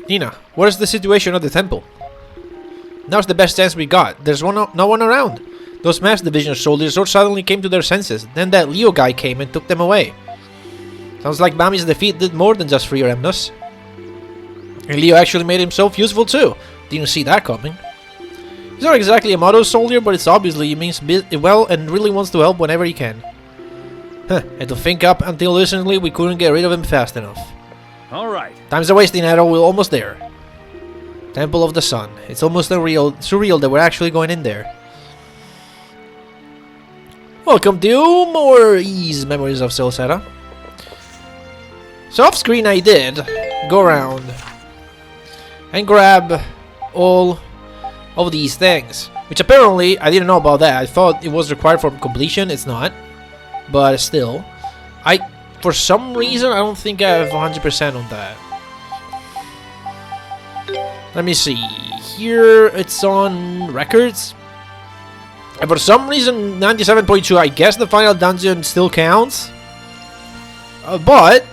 Nina, what is the situation at the temple? Now's the best chance we got. There's no one around. Those mass division soldiers all suddenly came to their senses. Then that Leo guy came and took them away. Sounds like Bami's defeat did more than just free Remnus. And Leo actually made himself useful too. Didn't see that coming. He's not exactly a model soldier, but it's obviously he means well and really wants to help whenever he can. And to think up until recently, we couldn't get rid of him fast enough. Alright. Time's a wasting, Adol. We're almost there. Temple of the Sun. It's almost surreal that we're actually going in there. Welcome to more Ease Memories of Celceta. So off screen I did go around and grab all of these things, which apparently I didn't know about that. I thought it was required for completion. It's not, but still, for some reason I don't think I have 100% on that. Let me see. Here it's on records, and for some reason 97.2. I guess the final dungeon still counts, but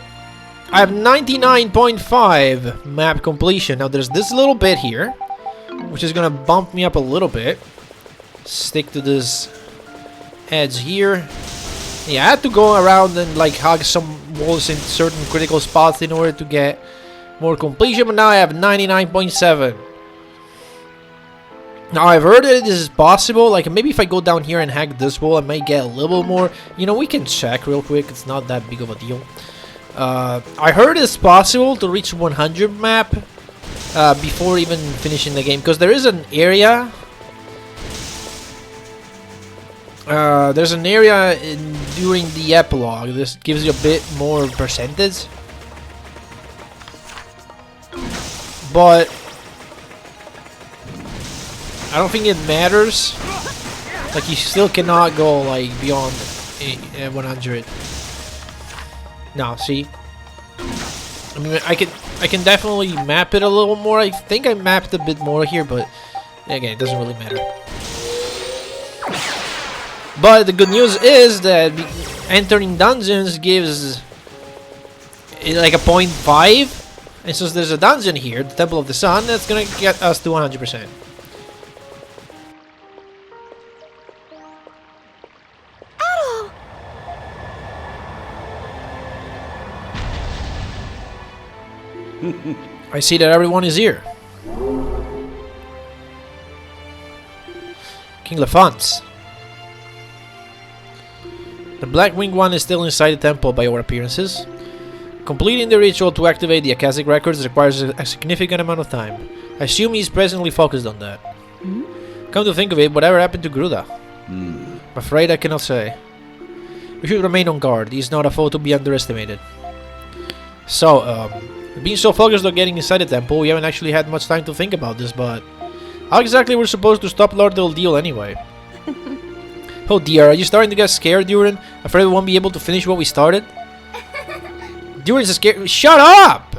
I have 99.5 map completion. Now there's this little bit here, which is gonna bump me up a little bit. Stick to this edge here. Yeah, I had to go around and like hug some walls in certain critical spots in order to get more completion, but now I have 99.7. Now I've heard that this is possible. Like maybe if I go down here and hack this wall, I might get a little more. You know, we can check real quick. It's not that big of a deal. I heard it's possible to reach 100 map before even finishing the game, because there is an area. There's an area during the epilogue. This gives you a bit more percentage, but I don't think it matters. Like you still cannot go like beyond 100. No, see, I mean, I can definitely map it a little more. I think I mapped a bit more here, but again, it doesn't really matter. But the good news is that entering dungeons gives like a 0.5, and since there's a dungeon here, the Temple of the Sun, that's gonna get us to 100%. I see that everyone is here. King Lafance. The Black Winged One is still inside the temple by all appearances. Completing the ritual to activate the Akashic records requires a significant amount of time. I assume he's presently focused on that. Come to think of it, whatever happened to Gruda? I'm afraid I cannot say. We should remain on guard. He's not a foe to be underestimated. So, being so focused on getting inside the temple, we haven't actually had much time to think about this, but how exactly we're supposed to stop Lord Eldeel anyway? Oh dear, are you starting to get scared, Durin? Afraid we won't be able to finish what we started? Durin's scared. Shut up!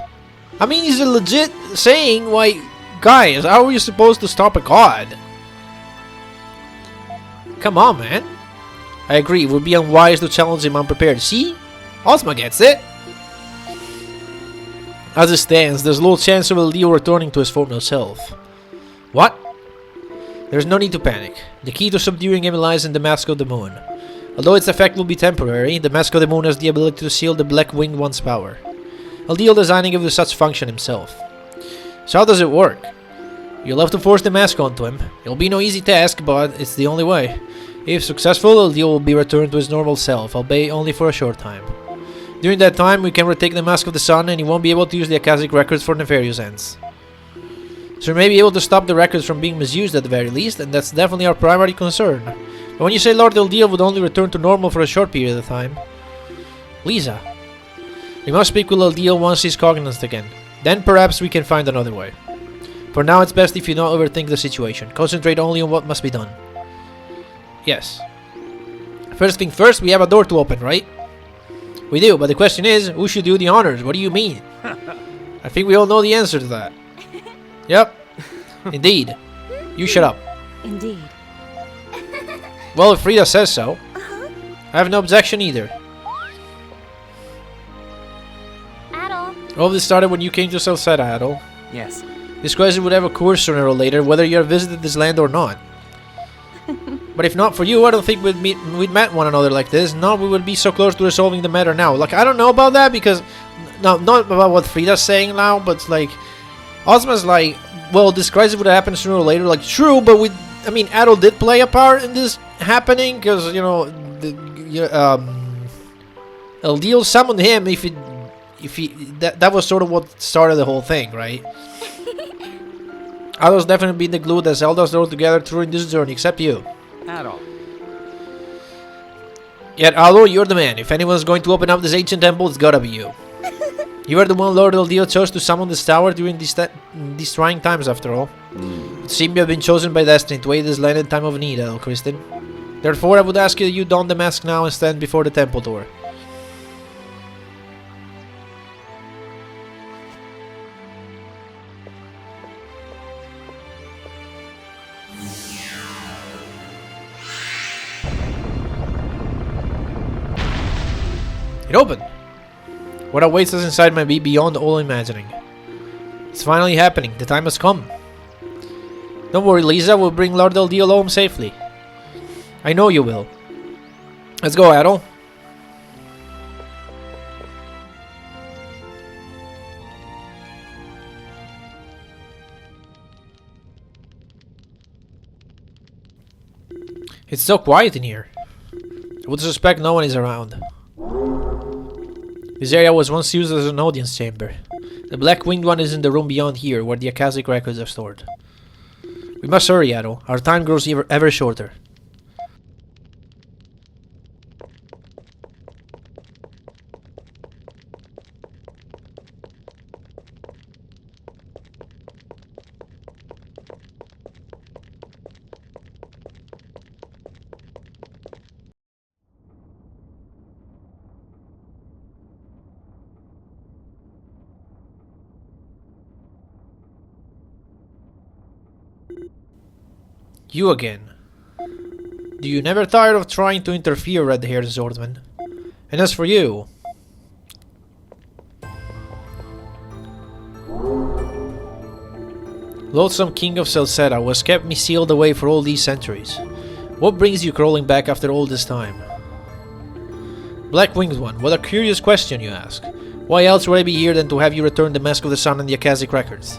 I mean, he's legit saying, like, guys, how are you supposed to stop a god? Come on, man. I agree, it would be unwise to challenge him unprepared. See? Ozma gets it. As it stands, there's little chance of Eldeel returning to his former self. What? There's no need to panic. The key to subduing him lies in the Mask of the Moon. Although its effect will be temporary, the Mask of the Moon has the ability to seal the Black Winged One's power. Eldeel designing it with such function himself. So how does it work? You'll have to force the mask onto him. It'll be no easy task, but it's the only way. If successful, Eldeel will be returned to his normal self, albeit only for a short time. During that time, we can retake the Mask of the Sun, and he won't be able to use the Akashic records for nefarious ends. So we may be able to stop the records from being misused at the very least, and that's definitely our primary concern. But when you say Lord Eldeel would only return to normal for a short period of time... Lisa, we must speak with Eldeel once he's cognizant again. Then perhaps we can find another way. For now, it's best if you don't overthink the situation. Concentrate only on what must be done. Yes. First thing first, we have a door to open, right? We do, but the question is, who should do the honors? What do you mean? I think we all know the answer to that. Yep. Indeed. You shut up. Indeed. Well, if Frida says so. I have no objection either. Adol. All this started when you came to Celceta, Adol. Yes. This crisis would have occurred sooner or later, whether you have visited this land or not. But if not for you, I don't think we'd met one another like this. Not we would be so close to resolving the matter now. Like, I don't know about that because... No, not about what Frida's saying now, but it's like... Ozma's like, well, this crisis would happen sooner or later. Like, true, but we... I mean, Adol did play a part in this happening because, you know... Eldeel summoned him if he... That was sort of what started the whole thing, right? Adol's definitely been the glue that held us all together during this journey, except you. Adol. Yet, Adol, you're the man. If anyone's going to open up this ancient temple, it's gotta be you. You are the one Lord Eldeel chose to summon this tower during these trying times, after all. It seems you have been chosen by destiny to aid this land in time of need, Adol Christin. Therefore, I would ask you that you don the mask now and stand before the temple door. It opened! What awaits us inside might be beyond all imagining. It's finally happening. The time has come. Don't worry, Lisa. We'll bring Lord Eldeel home safely. I know you will. Let's go, Adol. It's so quiet in here. I would suspect no one is around. This area was once used as an audience chamber. The Black Winged One is in the room beyond here, where the Akashic records are stored. We must hurry, Adol. Our time grows ever shorter. You again. Do you never tire of trying to interfere, red-haired swordman? And as for you... Loathsome King of Celceta was kept me sealed away for all these centuries. What brings you crawling back after all this time? Black Winged One, what a curious question you ask. Why else would I be here than to have you return the Mask of the Sun and the Akashic records?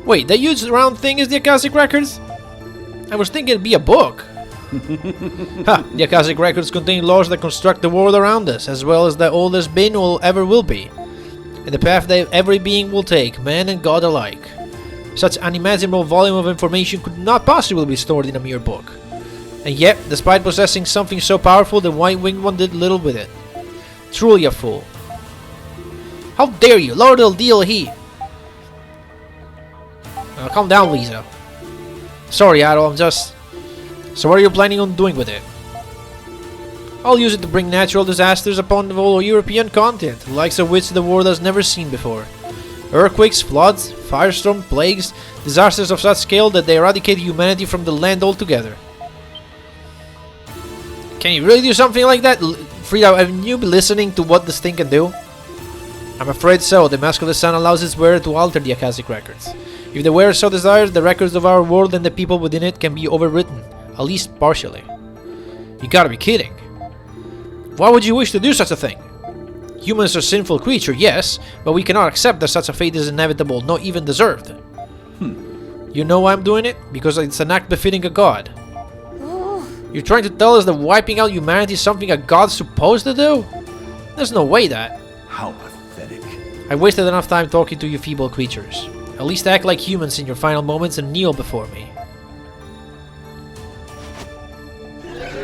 Wait, that huge round thing is the Akashic records? I was thinking it'd be a book. Ha! The Akashic records contain laws that construct the world around us, as well as that all that's been or ever will be, and the path that every being will take, man and god alike. Such unimaginable volume of information could not possibly be stored in a mere book. And yet, despite possessing something so powerful, the White-Winged One did little with it. Truly a fool. How dare you, Lord Eldeel, he... calm down, Lisa. Sorry, Adol, I'm just... So what are you planning on doing with it? I'll use it to bring natural disasters upon the whole European continent, the likes of which the world has never seen before. Earthquakes, floods, firestorms, plagues, disasters of such scale that they eradicate humanity from the land altogether. Can you really do something like that? Frida, have you been listening to what this thing can do? I'm afraid so. The Mask of the Sun allows its wearer to alter the Akashic records. If the wearer so desires, the records of our world and the people within it can be overwritten, at least partially. You gotta be kidding. Why would you wish to do such a thing? Humans are sinful creatures, yes, but we cannot accept that such a fate is inevitable, not even deserved. You know why I'm doing it? Because it's an act befitting a god. You're trying to tell us that wiping out humanity is something a god's supposed to do? There's no way that. How pathetic. I wasted enough time talking to you feeble creatures. At least act like humans in your final moments and kneel before me.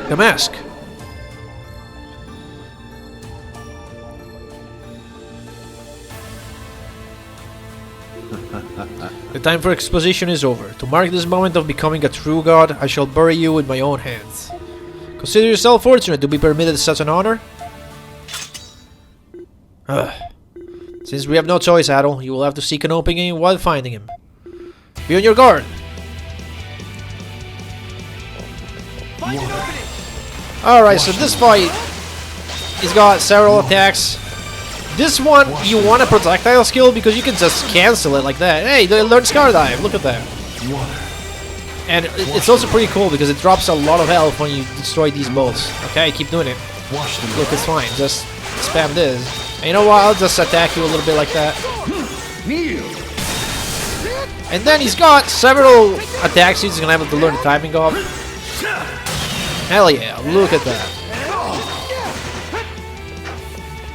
The mask. The time for exposition is over. To mark this moment of becoming a true god, I shall bury you with my own hands. Consider yourself fortunate to be permitted such an honor. Since we have no choice, Adol, you will have to seek an opening while finding him. Be on your guard! Alright, so this fight, he's got several attacks. This one, you want a projectile skill because you can just cancel it like that. Hey, they learned Scar Dive, look at that. And it's also pretty cool because it drops a lot of health when you destroy these bolts. Okay, keep doing it. Look, it's fine, just spam this. And you know what, I'll just attack you a little bit like that. And then he's got several attacks he's gonna have to learn the timing of. Hell yeah, look at that.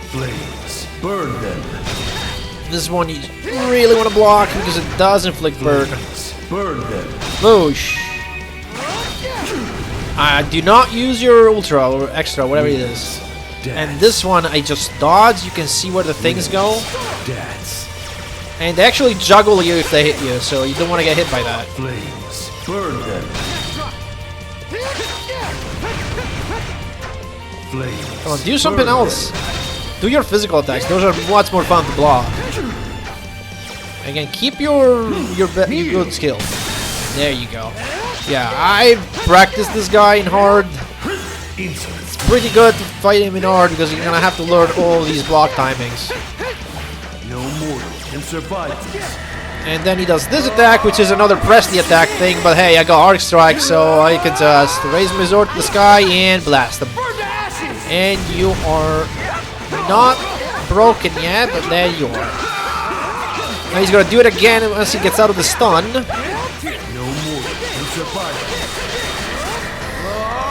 Flames, burn them. This one you really want to block because it does inflict burn. Burn them. Boosh. Do not use your ultra or extra, whatever it is. And this one I just dodge. You can see where the things go. And they actually juggle you if they hit you, so you don't want to get hit by that. Flames, burn them. Flames, come on, do something else. Do your physical attacks. Those are much more fun to block. Again, keep your good skill. There you go. Yeah, I practiced this guy in hard. It's pretty good to fight him in hard because you're gonna have to learn all these block timings. No mortal can survive this. And then he does this attack, which is another press the attack thing. But hey, I got Arc Strike, so I can just raise my sword to the sky and blast him. And you are not broken yet, but there you are. Now he's gonna do it again once he gets out of the stun.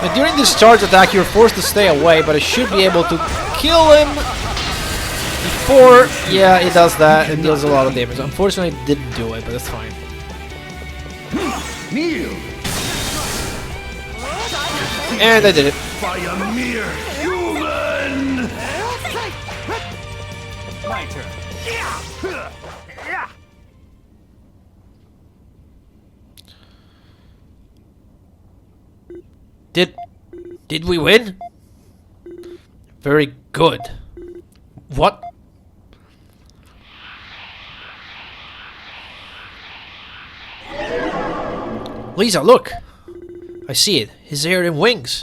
Now during this charge attack, you're forced to stay away, but I should be able to kill him before. Yeah, it does that. It deals a lot of damage. Unfortunately, it didn't do it, but that's fine. And I did it. By a mere human. My turn. Did we win? Very good. What? Lisa, look! I see it. His hair and wings.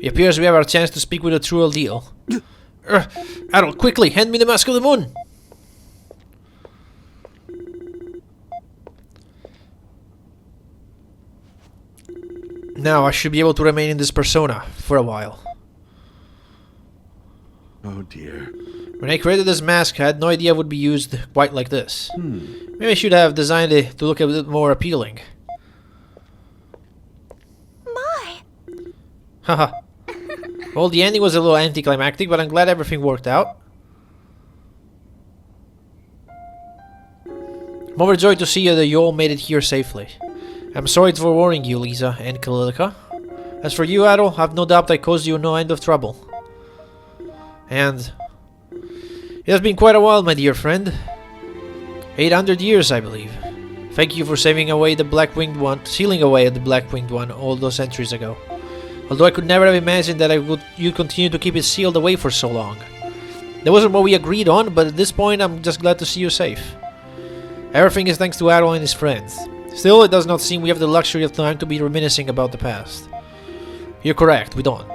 It appears we have our chance to speak with a true Eldeel. Adol, quickly, hand me the Mask of the Moon! Now I should be able to remain in this persona for a while. Oh dear. When I created this mask, I had no idea it would be used quite like this. Maybe I should have designed it to look a bit more appealing. My! Haha. Well, the ending was a little anticlimactic, but I'm glad everything worked out. I'm overjoyed to see that you all made it here safely. I'm sorry for worrying you, Lisa and Kalilika. As for you, Adol, I've no doubt I caused you no end of trouble. And it has been quite a while, my dear friend. 800 years, I believe. Thank you for saving away the Black-Winged One, sealing away the Black-Winged One all those centuries ago. Although I could never have imagined that you'd continue to keep it sealed away for so long. That wasn't what we agreed on, but at this point I'm just glad to see you safe. Everything is thanks to Adol and his friends. Still, it does not seem we have the luxury of time to be reminiscing about the past. You're correct, we don't.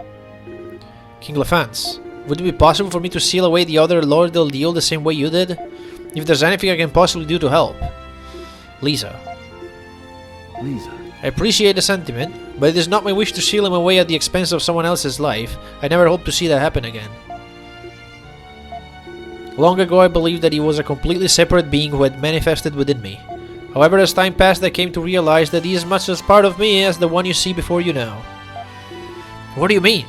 King Lefance, would it be possible for me to seal away the other Lord Eldeel the same way you did? If there's anything I can possibly do to help. Lisa. I appreciate the sentiment, but it is not my wish to seal him away at the expense of someone else's life. I never hope to see that happen again. Long ago I believed that he was a completely separate being who had manifested within me. However, as time passed, I came to realize that he is as much as part of me as the one you see before you now. What do you mean?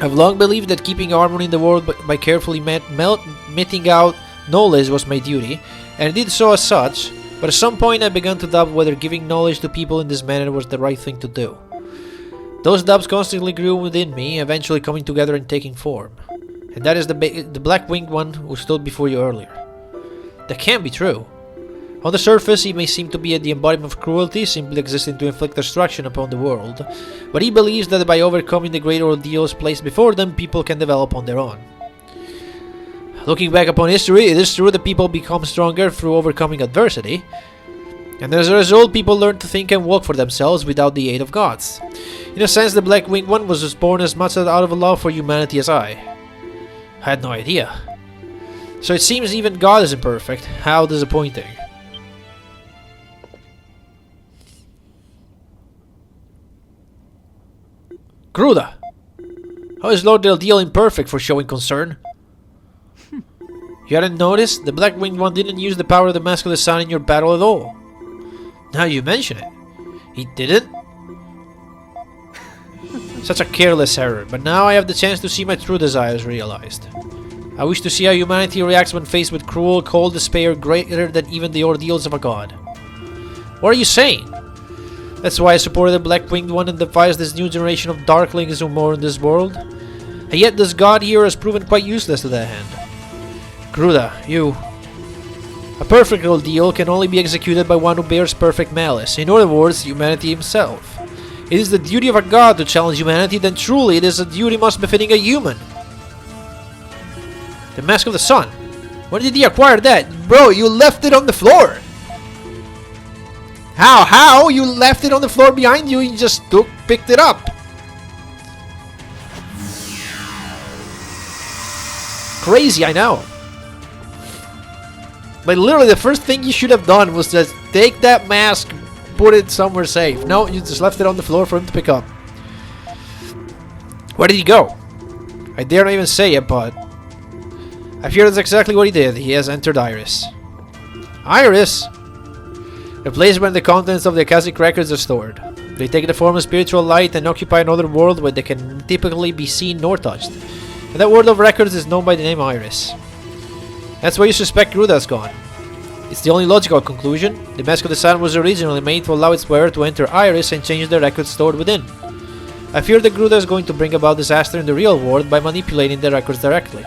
I've long believed that keeping harmony in the world by carefully meting out knowledge was my duty, and I did so as such, but at some point I began to doubt whether giving knowledge to people in this manner was the right thing to do. Those doubts constantly grew within me, eventually coming together and taking form. And that is the Black-Winged One who stood before you earlier. That can't be true. On the surface, he may seem to be the embodiment of cruelty, simply existing to inflict destruction upon the world, but he believes that by overcoming the great ordeals placed before them, people can develop on their own. Looking back upon history, it is true that people become stronger through overcoming adversity, and as a result, people learn to think and walk for themselves without the aid of gods. In a sense, the Black-Winged One was born as much out of a love for humanity as I. I had no idea. So it seems even God isn't perfect. How disappointing. Gruda! How is Lord Eldeel imperfect for showing concern? You hadn't noticed? The Black Winged One didn't use the power of the Mask of the Sun in your battle at all. Now you mention it. He didn't? Such a careless error, but now I have the chance to see my true desires realized. I wish to see how humanity reacts when faced with cruel, cold despair greater than even the ordeals of a god. What are you saying? That's why I supported the Black Winged One and devised this new generation of Darklings who mourn this world. And yet this god here has proven quite useless to that hand. Gruda, you... A perfect Eldeel can only be executed by one who bears perfect malice. In other words, humanity himself. It is the duty of a god to challenge humanity, then truly it is a duty most befitting a human. The Mask of the Sun. When did he acquire that? Bro, you left it on the floor! How? You left it on the floor behind you and you just picked it up. Crazy, I know. But literally the first thing you should have done was just take that mask, put it somewhere safe. No, you just left it on the floor for him to pick up. Where did he go? I dare not even say it, but I fear that's exactly what he did. He has entered Iris. Iris? The place where the contents of the Akashic records are stored. They take the form of spiritual light and occupy another world where they can typically be seen nor touched. And that world of records is known by the name Iris. That's where you suspect Gruda's gone. It's the only logical conclusion. The Mask of the Sun was originally made to allow its wearer to enter Iris and change the records stored within. I fear that Gruda is going to bring about disaster in the real world by manipulating the records directly.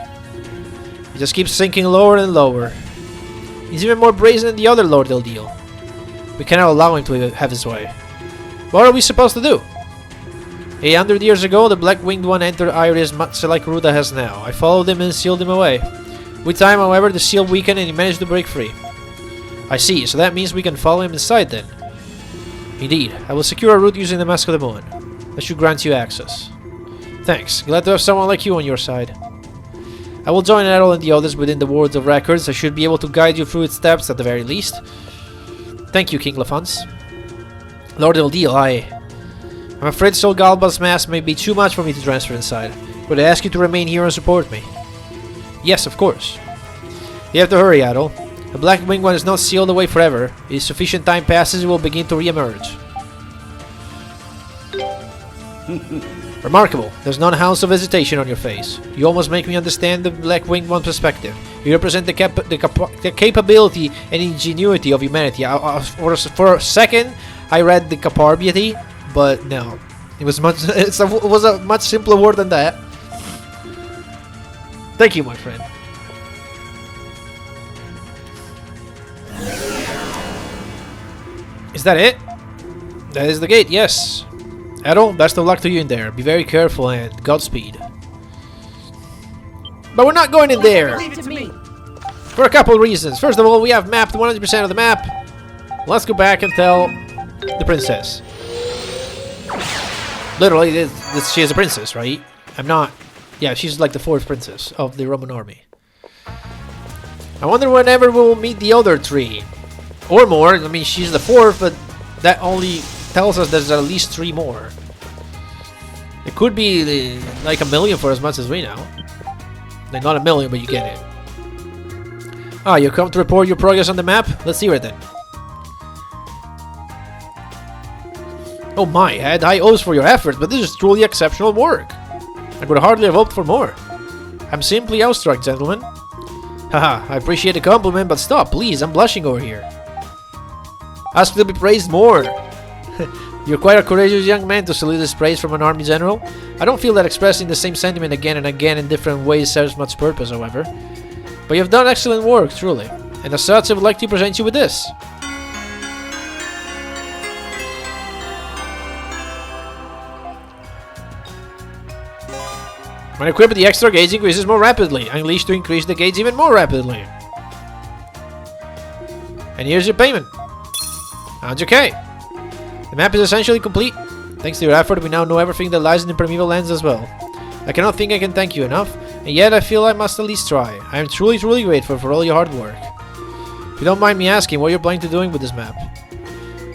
He just keeps sinking lower and lower. He's even more brazen than the other Lord Eldeel. We cannot allow him to have his way. What are we supposed to do? 800 years ago, the Black Winged One entered Iris much like Gruda has now. I followed him and sealed him away. With time, however, the seal weakened and he managed to break free. I see, so that means we can follow him inside then. Indeed, I will secure a route using the Mask of the Moon. That should grant you access. Thanks, glad to have someone like you on your side. I will join Adol and the others within the World of Records. I should be able to guide you through its steps at the very least. Thank you, King Lafans. Lord Eldeel, I'm afraid Sol Galba's mask may be too much for me to transfer inside. But I ask you to remain here and support me. Yes, of course. You have to hurry, Adol. The Black Winged One is not sealed away forever. If sufficient time passes, it will begin to re-emerge. Remarkable. There's not an ounce of hesitation on your face. You almost make me understand the Black Winged One perspective. You represent the capability and ingenuity of humanity. For a second, I read the capability, but no. It was a much simpler word than that. Thank you, my friend. Is that it? That is the gate, yes. Adol, best of luck to you in there. Be very careful and Godspeed. But we're not going in there! Leave it to me. For a couple of reasons. First of all, we have mapped 100% of the map. Let's go back and tell the princess. Literally, she is a princess, right? I'm not... Yeah, she's like the 4th princess of the Roman army. I wonder whenever we'll meet the other 3. Or more. I mean, she's the 4th, but that only tells us there's at least 3 more. It could be like a million for as much as we know. Like, not a million, but you get it. Ah, you come to report your progress on the map? Let's hear it then. Oh my, I had high hopes for your efforts, but this is truly exceptional work. I could hardly have hoped for more. I'm simply awestruck, gentlemen. Haha, I appreciate the compliment, but stop, please, I'm blushing over here. Ask to be praised more. You're quite a courageous young man to salute this praise from an army general. I don't feel that expressing the same sentiment again and again in different ways serves much purpose, however. But you've done excellent work, truly. And as such, I would like to present you with this. When equipped, the extra gauge increases more rapidly. Unleashed to increase the gauge even more rapidly. And here's your payment. 100k. The map is essentially complete. Thanks to your effort, we now know everything that lies in the primeval lands as well. I cannot think I can thank you enough, and yet I feel I must at least try. I am truly, truly grateful for all your hard work. If you don't mind me asking, what you're planning to doing with this map?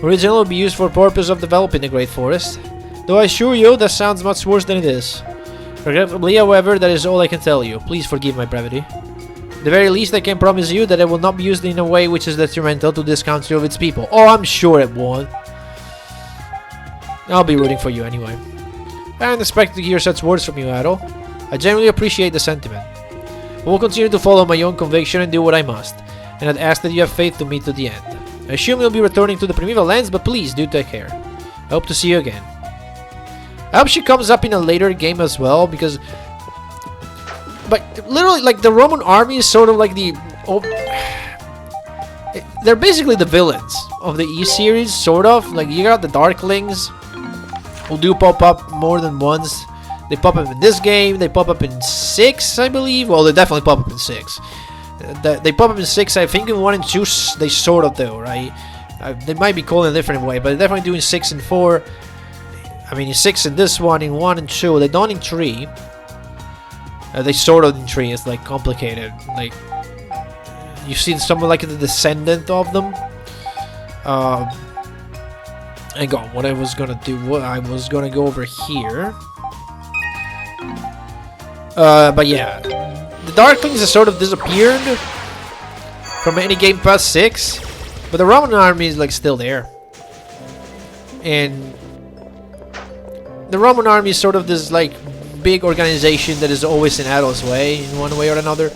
Originally, it will be used for the purpose of developing the Great Forest, though I assure you that sounds much worse than it is. Regrettably, however, that is all I can tell you. Please forgive my brevity. At the very least, I can promise you that it will not be used in a way which is detrimental to this country of its people. Oh, I'm sure it won't. I'll be rooting for you anyway. I didn't expect to hear such words from you, Adol. I genuinely appreciate the sentiment. I will continue to follow my own conviction and do what I must, and I'd ask that you have faith to me to the end. I assume you'll be returning to the Primeval Lands, but please do take care. I hope to see you again. I hope she comes up in a later game as well, because... But literally, like, the Roman army is sort of like the... Oh, they're basically the villains of the E series, sort of. Like, you got the Darklings, who do pop up more than once. They pop up in this game, they pop up in 6, I believe. Well, they definitely pop up in 6. They pop up in 6, I think in 1 and 2 they sort of do, right? They might be called in a different way, but they're definitely doing 6 and 4. I mean, in 6 in this one, in 1 and 2. They don't in 3. They sort of in 3, it's like complicated. Like, you've seen someone like the descendant of them. Hang on, what I was gonna do, I was gonna go over here. But yeah, the Darklings have sort of disappeared from any game past 6, but the Roman army is like still there. And the Roman army is sort of this like big organization that is always in Adol's way in one way or another.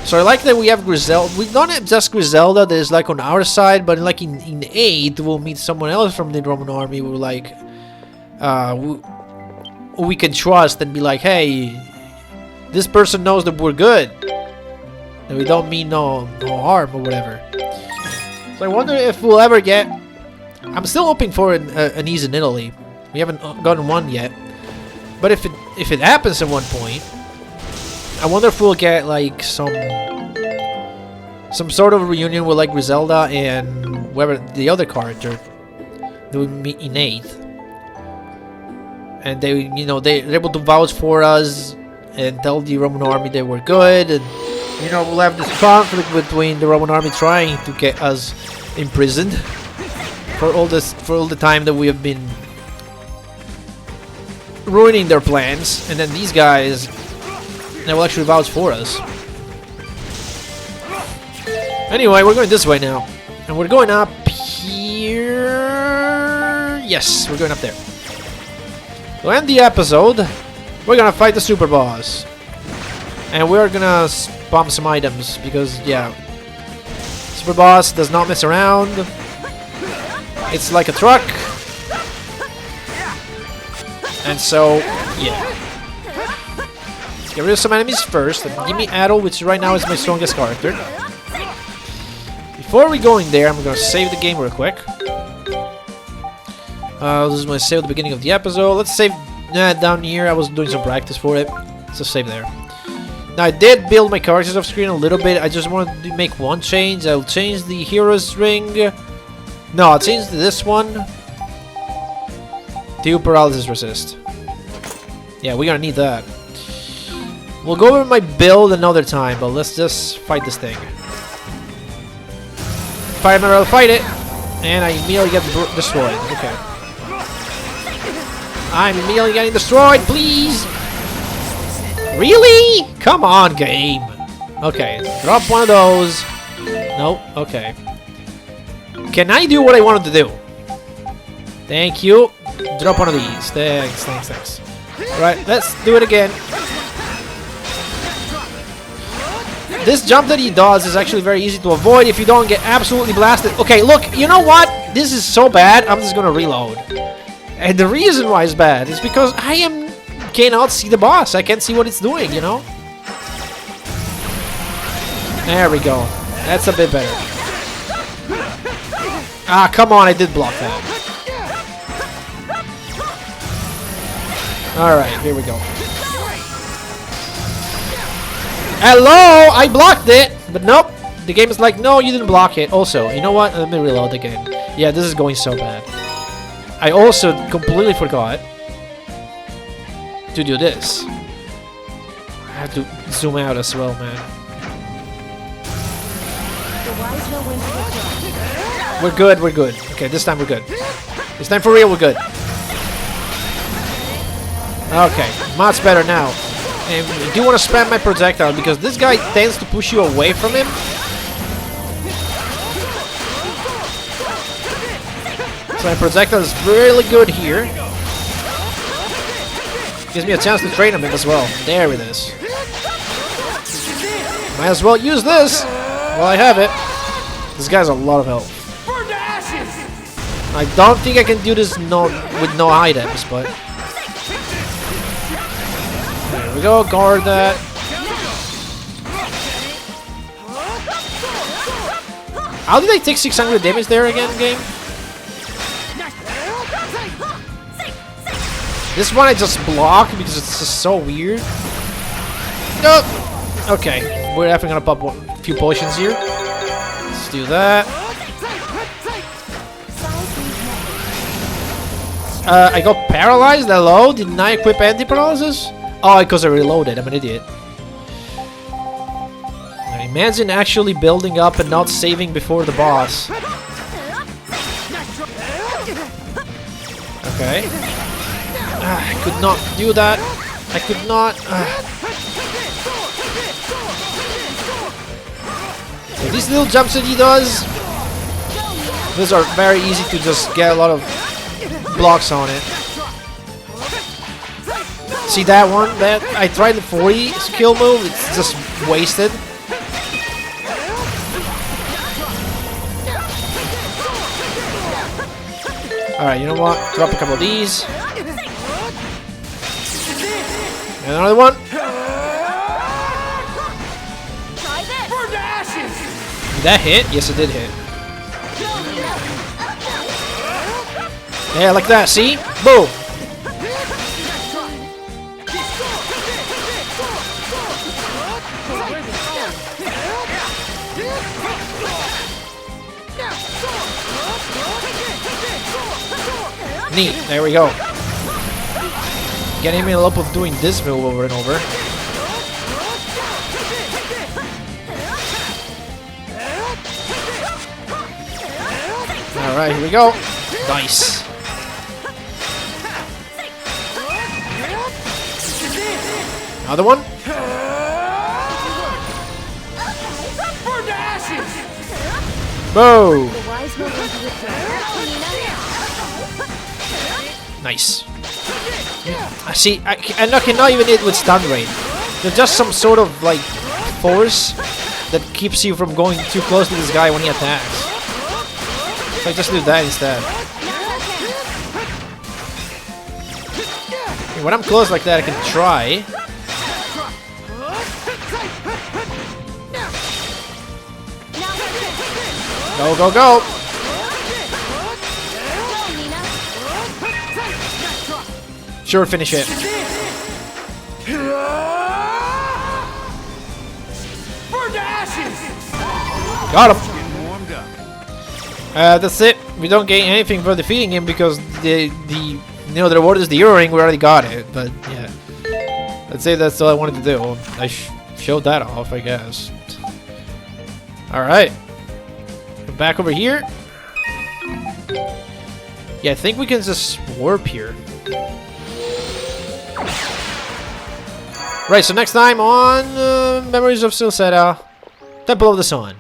So I like that we have Griselda. We don't have just Griselda that is like on our side, but like in 8 we'll meet someone else from the Roman army who like we can trust and be like, hey, this person knows that we're good, that we don't mean no harm or whatever. So I wonder if we'll ever get... I'm still hoping for an ease in Italy. We haven't gotten one yet, but if it happens at one point, I wonder if we'll get like some sort of reunion with like Griselda and whoever the other character that we meet in 8. And they, you know, they're able to vouch for us and tell the Roman army they were good, and you know, we'll have this conflict between the Roman army trying to get us imprisoned for all the time that we have been ruining their plans, and then these guys, they will actually vouch for us. Anyway, we're going this way now, and we're going up here. Yes, we're going up there. To end the episode, we're gonna fight the super boss, and we're gonna spam some items because, yeah, super boss does not mess around. It's like a truck, and so yeah. Let's get rid of some enemies first. Give me Adol, which right now is my strongest character. Before we go in there, I'm gonna save the game real quick. This is my save at the beginning of the episode. Let's save down here. I was doing some practice for it. So save there. Now I did build my characters off screen a little bit. I just wanted to make one change. I'll change the hero's ring. No, I'll change this one to paralysis resist. Yeah, we're gonna need that. We'll go over my build another time, but let's just fight this thing. Fireman will fight it, and I immediately get destroyed. Okay. I'm immediately getting destroyed, please! Really? Come on, game. Okay, drop one of those. Nope, okay. Can I do what I wanted to do? Thank you. Drop one of these. Thanks. Alright, let's do it again. This jump that he does is actually very easy to avoid if you don't get absolutely blasted. Okay, look, you know what? This is so bad, I'm just gonna reload. And the reason why it's bad is because I cannot see the boss. I can't see what it's doing, you know? There we go. That's a bit better. Ah, come on, I did block that. Alright, here we go. Hello! I blocked it! But nope. The game is like, no, you didn't block it. Also, you know what? Let me reload again. Yeah, this is going so bad. I also completely forgot to do this. I have to zoom out as well, man. We're good, we're good. Okay, this time we're good. This time for real, we're good. Okay, much better now. And I do want to spam my projectile because this guy tends to push you away from him. So my projectile is really good here. Gives me a chance to train him as well. There it is. Might as well use this while I have it. This guy's a lot of health. I don't think I can do this with no items, but... There we go, guard that. How did I take 600 damage there again, game? This one I just block because it's just so weird. Nope. Okay, we're definitely gonna pop a few potions here. Let's do that. I got paralyzed. Hello? Didn't I equip anti-paralysis? Oh, because I reloaded. I'm an idiot. Imagine actually building up and not saving before the boss. Okay. I could not do that. I could not. So these little jumps that he does, these are very easy to just get a lot of blocks on it. See that one? That I tried the 40 skill move. It's just wasted. Alright, you know what? Drop a couple of these. And another one. Did that hit? Yes, it did hit. Yeah, like that. See? Boom. Neat. There we go. Getting me a loop of doing this move over and over. Alright, here we go. Nice. Another one. Boom. Nice. I see. I cannot even hit with stun rate. There's just some sort of like force that keeps you from going too close to this guy when he attacks. So I just do that instead. When I'm close like that, I can try. Go, go, go! Sure, finish it. Got him! That's it. We don't gain anything for defeating him because the reward is the Euro-ring. We already got it, but yeah. Let's say that's all I wanted to do. I showed that off, I guess. Alright. Back over here. Yeah, I think we can just warp here. Right, so next time on Memories of Celceta, Temple of the Sun.